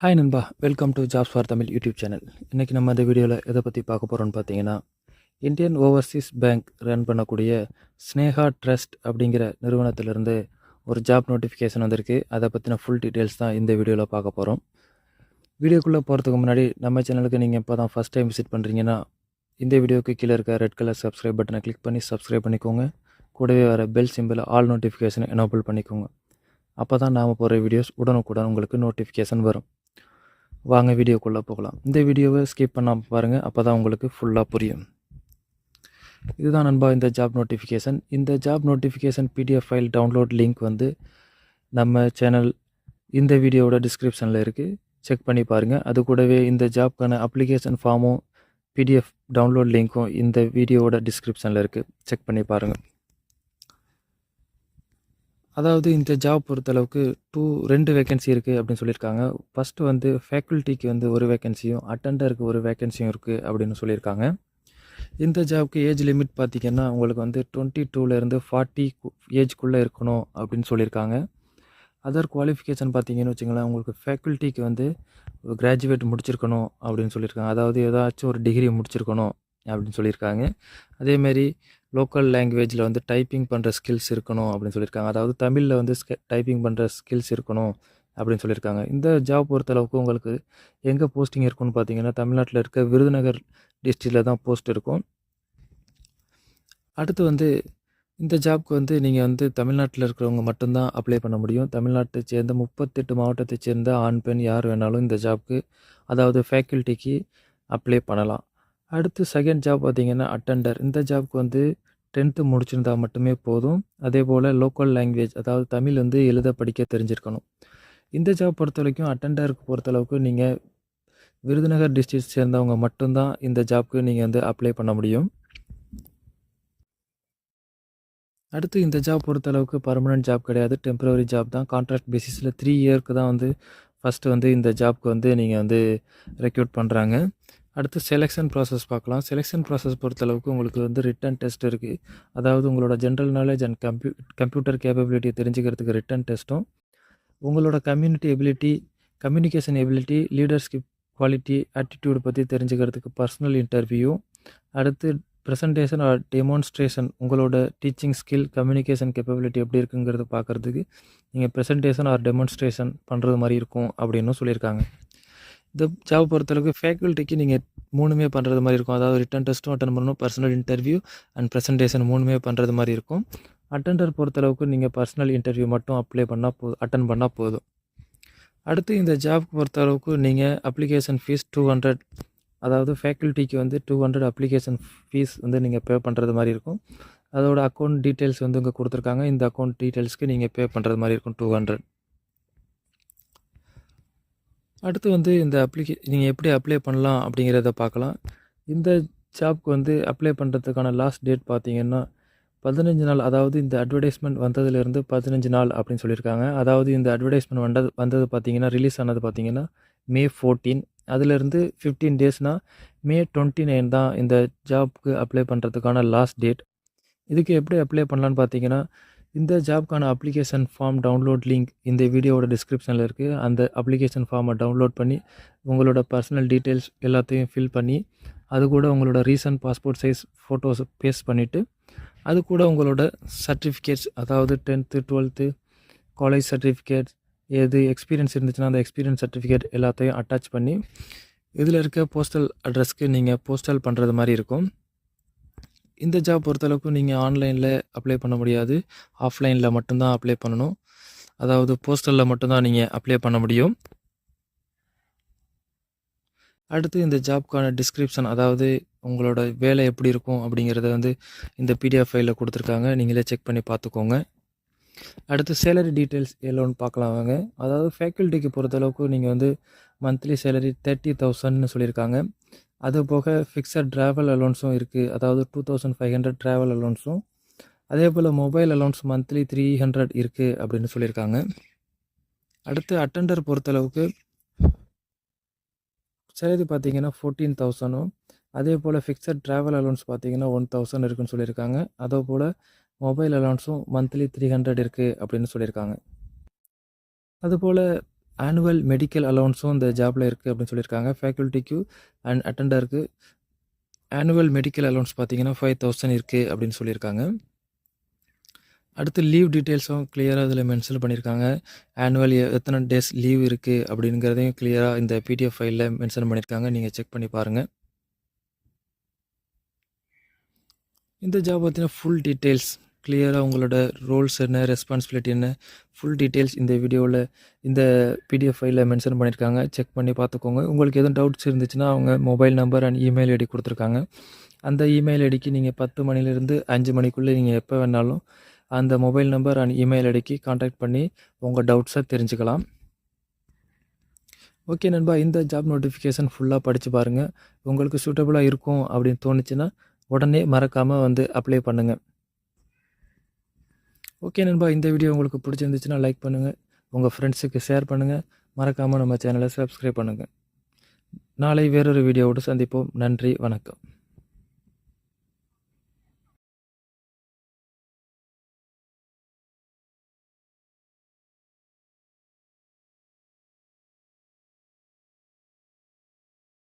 Hi நண்பா, welcome to jobs for Tamil YouTube channel. இன்றைக்கி நம்ம இந்த வீடியோவில் எதை பற்றி பார்க்க போகிறோம்னு பார்த்தீங்கன்னா, இந்தியன் ஓவர்சீஸ் பேங்க் ரன் பண்ணக்கூடிய ஸ்னேகா ட்ரஸ்ட் அப்படிங்கிற நிறுவனத்திலிருந்து ஒரு ஜாப் நோட்டிஃபிகேஷன் வந்திருக்கு. அதை பற்றின ஃபுல் டீட்டெயில்ஸ் தான் இந்த வீடியோவில் பார்க்க போகிறோம். வீடியோக்குள்ளே போகிறதுக்கு முன்னாடி நம்ம சேனலுக்கு நீங்கள் இப்போ தான் ஃபஸ்ட் டைம் விசிட் பண்ணுறீங்கன்னா, இந்த வீடியோக்கு கீழே இருக்க ரெட் கலர் சப்ஸ்கிரைப் பட்டனை கிளிக் பண்ணி சப்ஸ்கிரைப் பண்ணிக்கோங்க. கூடவே வர பெல் சிம்பிள் ஆல் நோட்டிஃபிகேஷனை எனேபிள் பண்ணிக்கோங்க. அப்போ தான் நாம் போகிற வீடியோஸ் உடனுக்குடன் உங்களுக்கு நோட்டிஃபிகேஷன் வரும். வாங்க வீடியோக்குள்ளே போகலாம். இந்த வீடியோவை ஸ்கிப் பண்ணாமல் பாருங்கள், அப்போ தான் உங்களுக்கு ஃபுல்லாக புரியும். இதுதான் நண்பா இந்த ஜாப் நோட்டிஃபிகேஷன். இந்த job notification PDF file download link வந்து நம்ம சேனல் இந்த வீடியோவோட டிஸ்கிரிப்ஷனில் இருக்குது, செக் பண்ணி பாருங்கள். அது கூடவே இந்த ஜாப்க்கான அப்ளிகேஷன் ஃபார்மும் பிடிஎஃப் டவுன்லோட் லிங்க்கும் இந்த வீடியோவோட டிஸ்கிரிப்ஷனில் இருக்குது, செக் பண்ணி பாருங்கள். அதாவது இந்த ஜாப் பொறுத்தளவுக்கு 2 வேக்கன்சி இருக்குது அப்படின்னு சொல்லியிருக்காங்க. ஃபஸ்ட்டு வந்து ஃபேக்கல்ட்டிக்கு வந்து ஒரு வேக்கன்சியும், அட்டெண்டருக்கு ஒரு வேக்கன்சியும் இருக்குது அப்படின்னு சொல்லியிருக்காங்க. இந்த ஜாப்க்கு ஏஜ் லிமிட் பார்த்திங்கன்னா உங்களுக்கு வந்து 22லேருந்து 40 ஏஜ்க்குள்ளே இருக்கணும் அப்படின்னு சொல்லியிருக்காங்க. அதர் குவாலிஃபிகேஷன் பார்த்திங்கன்னு வச்சுங்களேன், உங்களுக்கு ஃபேக்கல்ட்டிக்கு வந்து கிராஜுவேட் முடிச்சிருக்கணும் அப்படின்னு சொல்லியிருக்காங்க. அதாவது ஏதாச்சும் ஒரு டிகிரி முடிச்சிருக்கணும் அப்படின்னு சொல்லியிருக்காங்க. அதேமாரி லோக்கல் லாங்குவேஜில் வந்து டைப்பிங் பண்ணுற ஸ்கில்ஸ் இருக்கணும் அப்படின்னு சொல்லியிருக்காங்க. அதாவது தமிழில் வந்து டைப்பிங் பண்ணுற ஸ்கில்ஸ் இருக்கணும் அப்படின்னு சொல்லியிருக்காங்க. இந்த ஜாப் பொறுத்தளவுக்கு உங்களுக்கு எங்கே போஸ்டிங் இருக்குன்னு பார்த்தீங்கன்னா, தமிழ்நாட்டில் இருக்க விருதுநகர் டிஸ்ட்ரிக்டில் தான் போஸ்ட் இருக்கும். அடுத்து வந்து இந்த ஜாப்க்கு வந்து நீங்கள் வந்து தமிழ்நாட்டில் இருக்கிறவங்க மட்டும்தான் அப்ளை பண்ண முடியும். தமிழ்நாட்டை சேர்ந்த 38 மாவட்டத்தை சேர்ந்த ஆண் பெண் யார் வேணாலும் இந்த ஜாப்க்கு, அதாவது ஃபேக்கல்ட்டிக்கு அப்ளை பண்ணலாம். அடுத்து செகண்ட் ஜாப் பார்த்திங்கன்னா அட்டெண்டர். இந்த ஜாப்க்கு வந்து 10th முடிச்சிருந்தா மட்டுமே போதும். அதே போல் லோக்கல் லாங்குவேஜ், அதாவது தமிழ் வந்து எழுத படிக்க தெரிஞ்சிருக்கணும். இந்த ஜாப் பொறுத்த வரைக்கும் அட்டெண்டருக்கு பொறுத்தளவுக்கு நீங்கள் விருதுநகர் டிஸ்ட்ரிக்ட் சேர்ந்தவங்க மட்டும்தான் இந்த ஜாப்க்கு நீங்கள் வந்து அப்ளை பண்ண முடியும். அடுத்து இந்த ஜாப் பொறுத்தளவுக்கு பர்மனெண்ட் ஜாப் கிடையாது, டெம்பரவரி ஜாப் தான். கான்ட்ராக்ட் பேசிஸில் 3 இயர்க்கு தான் வந்து ஃபஸ்ட்டு வந்து இந்த ஜாப்க்கு வந்து நீங்கள் வந்து ரெக்ரூட் பண்ணுறாங்க. அடுத்து செலெக்ஷன் ப்ராசஸ் பார்க்கலாம். செலெக்ஷன் ப்ராசஸ் பொறுத்தளவுக்கு உங்களுக்கு வந்து ரிட்டன் டெஸ்ட் இருக்குது. அதாவது உங்களோட ஜென்ரல் நாலேஜ் அண்ட் கம்ப்யூட்டர் கேப்பபிலிட்டியை தெரிஞ்சுக்கிறதுக்கு ரிட்டன் டெஸ்ட்டும், உங்களோட communication ability, leadership quality, attitude பற்றி தெரிஞ்சுக்கிறதுக்கு பர்சனல் இன்டர்வியூ. அடுத்து ப்ரெசன்டேஷன் ஆர் டெமான்ஸ்ட்ரேஷன், உங்களோட டீச்சிங் ஸ்கில், கம்யூனிகேஷன் கேப்பபிலிட்டி எப்படி இருக்குங்கிறத பார்க்குறதுக்கு நீங்கள் ப்ரெசன்டேஷன் ஆர் டெமான்ஸ்ட்ரேஷன் பண்ணுறது மாதிரி இருக்கும் அப்படின்னு சொல்லியிருக்காங்க. இந்த ஜாப் பொறுத்தளவுக்கு ஃபேக்கல்ட்டிக்கு நீங்கள் 3மே பண்ணுறது மாதிரி இருக்கும். அதாவது ரிட்டன் டெஸ்ட்டும் அட்டன் பண்ணணும், பர்சனல் இன்டர்வியூ அண்ட் ப்ரெசன்டேஷன் 3மே பண்ணுறது மாதிரி இருக்கும். அட்டெண்டர் பொறுத்தளவுக்கு நீங்கள் பர்சனல் இன்டர்வியூ மட்டும் அட்டன் பண்ணால் போதும். அடுத்து இந்த ஜாப்க்கு பொறுத்தளவுக்கு நீங்கள் அப்ளிகேஷன் ஃபீஸ் 200, அதாவது ஃபேக்கல்ட்டிக்கு வந்து 200 அப்ளிகேஷன் ஃபீஸ் வந்து நீங்கள் பே பண்ணுறது மாதிரி இருக்கும். அதோட அக்கௌண்ட் டீட்டெயில்ஸ் வந்து இங்கே கொடுத்துருக்காங்க. இந்த அக்கௌண்ட் டீட்டெயில்ஸ்க்கு நீங்கள் பே பண்ணுறது மாதிரி இருக்கும் 200. அடுத்து வந்து இந்த நீங்கள் எப்படி அப்ளை பண்ணலாம் அப்படிங்கிறத பார்க்கலாம். இந்த ஜாப்க்கு வந்து அப்ளை பண்ணுறதுக்கான லாஸ்ட் டேட் பார்த்தீங்கன்னா 15 நாள். அதாவது இந்த அட்வர்டைஸ்மெண்ட் வந்ததுலேருந்து 15 நாள் அப்படின்னு சொல்லியிருக்காங்க. அதாவது இந்த அட்வர்டைஸ்மெண்ட் வந்தது பார்த்தீங்கன்னா, ரிலீஸ் ஆனது பார்த்தீங்கன்னா May 14. அதுலேருந்து 15 டேஸ்னால் May 29 தான் இந்த ஜாப்க்கு அப்ளை பண்ணுறதுக்கான லாஸ்ட் டேட். இதுக்கு எப்படி அப்ளை பண்ணலான்னு பார்த்தீங்கன்னா, இந்த ஜாப்க்கான அப்ளிகேஷன் ஃபார்ம் டவுன்லோட் லிங்க் இந்த வீடியோவோட டிஸ்கிரிப்ஷனில் இருக்குது. அந்த அப்ளிகேஷன் ஃபார்மை டவுன்லோட் பண்ணி உங்களோட பர்சனல் டீட்டெயில்ஸ் எல்லாத்தையும் ஃபில் பண்ணி, அது கூட உங்களோட recent passport size photos paste பண்ணிவிட்டு, அது கூட உங்களோட சர்டிஃபிகேட்ஸ், அதாவது 10th 12th காலேஜ் சர்டிஃபிகேட்ஸ், எது எக்ஸ்பீரியன்ஸ் இருந்துச்சுன்னா அந்த எக்ஸ்பீரியன்ஸ் சர்டிஃபிகேட் எல்லாத்தையும் அட்டாச் பண்ணி இதில் இருக்க போஸ்டல் அட்ரஸ்க்கு நீங்கள் போஸ்டல் பண்ணுறது மாதிரி இருக்கும். இந்த ஜாப் பொறுத்தளவுக்கு நீங்கள் ஆன்லைனில் அப்ளை பண்ண முடியாது, ஆஃப்லைனில் மட்டும்தான் அப்ளை பண்ணணும். அதாவது போஸ்டலில் மட்டும்தான் நீங்கள் அப்ளை பண்ண முடியும். அடுத்து இந்த ஜாப்க்கான டிஸ்கிரிப்ஷன், அதாவது உங்களோட வேலை எப்படி இருக்கும் அப்படிங்கிறத வந்து இந்த பிடிஎஃப் ஃபைலில் கொடுத்துருக்காங்க, நீங்களே செக் பண்ணி பார்த்துக்கோங்க. அடுத்து சேலரி டீட்டெயில்ஸ் எல்லோன்னு பார்க்கலாம் வாங்க. அதாவது ஃபேக்கல்ட்டிக்கு பொறுத்தளவுக்கு நீங்கள் வந்து மந்த்லி சேலரி 30,000ன்னு சொல்லியிருக்காங்க. அது போக ஃபிக்ஸட் ட்ராவல் அலோன்ஸும் இருக்குது. அதாவது 2500 ட்ராவல் அலோன்ஸும், அதே போல் மொபைல் அலோன்ஸ் மந்த்லி 300 இருக்குது அப்படின்னு சொல்லியிருக்காங்க. அடுத்து அட்டெண்டர் பொறுத்தளவுக்கு சேலரி பார்த்தீங்கன்னா 14,000ம், அதே போல் ஃபிக்ஸட் ட்ராவல் அலோன்ஸ் பார்த்தீங்கன்னா 1000 இருக்குன்னு சொல்லியிருக்காங்க. அதே போல் மொபைல் அலோன்ஸும் மந்த்லி 300 இருக்குது அப்படின்னு சொல்லியிருக்காங்க. அதுபோல் ஆனுவல் மெடிக்கல் அலோவன்ஸும் இந்த ஜாப்பில் இருக்குது அப்படின்னு சொல்லியிருக்காங்க. ஃபேக்கல்ட்டிக்கு அண்ட் அட்டெண்டருக்கு ஆனுவல் மெடிக்கல் அலோவன்ஸ் பார்த்தீங்கன்னா 5000 இருக்குது அப்படின்னு சொல்லியிருக்காங்க. அடுத்து லீவ் டீட்டெயில்ஸும் கிளியராக இதில் மென்ஷன் பண்ணியிருக்காங்க. ஆனுவல் எத்தனை டேஸ் லீவ் இருக்குது அப்படிங்கிறதையும் கிளியராக இந்த பிடிஎஃப் ஃபைலில் மென்ஷன் பண்ணியிருக்காங்க. நீங்கள் செக் பண்ணி பாருங்கள். இந்த ஜாப் பார்த்தீங்கன்னா ஃபுல் டீட்டெயில்ஸ் கிளியராக உங்களோட ரோல்ஸ் என்ன, ரெஸ்பான்சிபிலிட்டி என்ன, ஃபுல் டீட்டெயில்ஸ் இந்த வீடியோவில் இந்த பிடிஎஃப் ஃபைலில் மென்ஷன் பண்ணியிருக்காங்க. செக் பண்ணி பார்த்துக்கோங்க. உங்களுக்கு எதுவும் டவுட்ஸ் இருந்துச்சுன்னா அவங்க mobile number and email ID கொடுத்துருக்காங்க. அந்த இமெயில் ஐடிக்கு நீங்கள் 10 மணிலேருந்து 5 மணிக்குள்ளே நீங்கள் எப்போ வேணாலும் அந்த மொபைல் நம்பர் அண்ட் இமெயில் ஐடிக்கு காண்டாக்ட் பண்ணி உங்கள் டவுட்ஸை தெரிஞ்சுக்கலாம். ஓகே நண்பா, இந்த ஜாப் நோட்டிஃபிகேஷன் ஃபுல்லாக படித்து பாருங்கள். உங்களுக்கு சூட்டபுளாக இருக்கும் அப்படின்னு தோணுச்சுன்னா உடனே மறக்காமல் வந்து அப்ளை பண்ணுங்கள். ஓகே நண்பா, இந்த வீடியோ உங்களுக்கு பிடிச்சிருந்துச்சுன்னா லைக் பண்ணுங்கள், உங்கள் ஃப்ரெண்ட்ஸுக்கு ஷேர் பண்ணுங்கள், மறக்காமல் நம்ம சேனலை சப்ஸ்கிரைப் பண்ணுங்கள். நாளை வேறொரு வீடியோவோடு சந்திப்போம். நன்றி, வணக்கம்.